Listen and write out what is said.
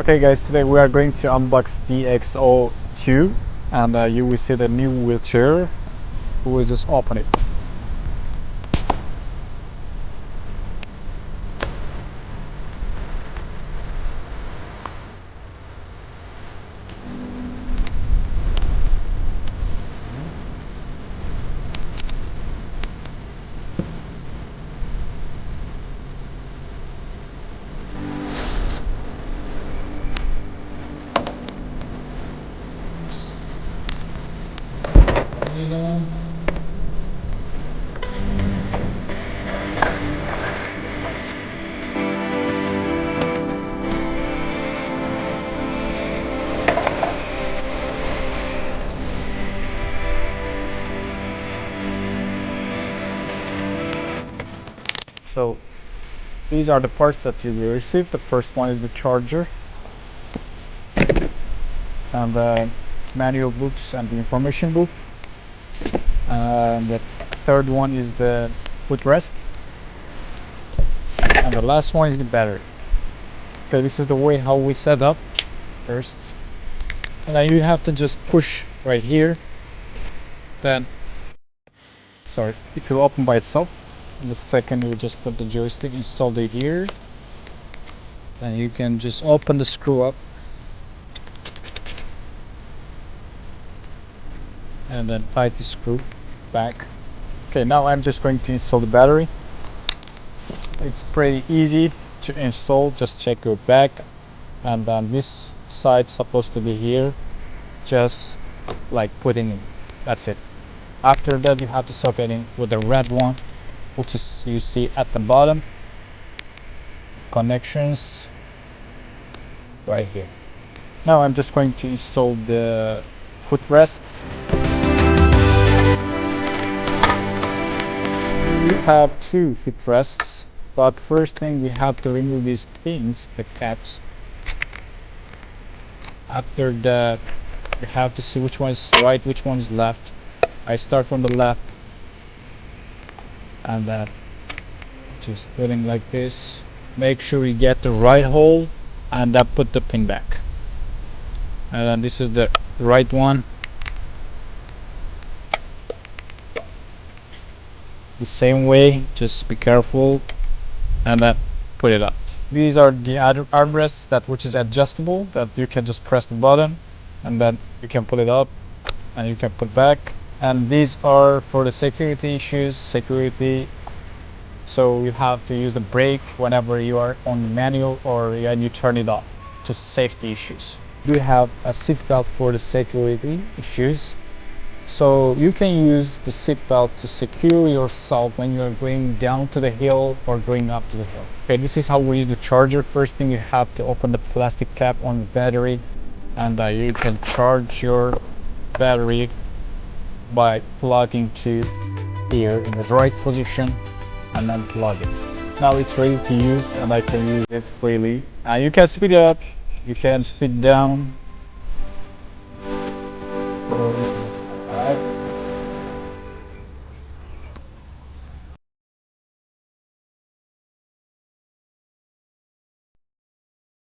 Okay guys, today we are going to unbox DX02 and you will see the new wheelchair. We will just open it. So these are the parts that you will receive. The first one is the charger and the manual books and the information book. And the third one is the footrest, and the last one is the battery. Okay, this is the way how we set up first, and then you have to just push right here, then it will open by itself. In the second, you just put the joystick, installed it here, then you can just open the screw up and then tight the screw back. Okay, now I'm just going to install the battery. It's pretty easy to install. Just check your back, and then this side supposed to be here, just like putting in. That's it. After that, you have to swap it in with the red one, which is you see at the bottom, connections right here. Now I'm just going to install the footrests. We have two footrests, but first thing we have to remove these pins, the caps. After that, we have to see which one is right, which one is left. I start from the left, and then just putting like this. Make sure you get the right hole, and then put the pin back. And then this is the right one. The same way, just be careful, and then put it up. These are the armrests which is adjustable, that you can just press the button and then you can pull it up and you can put back. And these are for the security issues, so you have to use the brake whenever you are on the manual or when you turn it off, just safety issues. We have a seat belt for the security issues, so you can use the seat belt to secure yourself when you're going down to the hill or going up to the hill. Okay, this is how we use the charger. First thing, you have to open the plastic cap on the battery, and you can charge your battery by plugging to here in the right position and then plug it. Now it's ready to use, and I can use it freely. You can speed it up, you can speed down,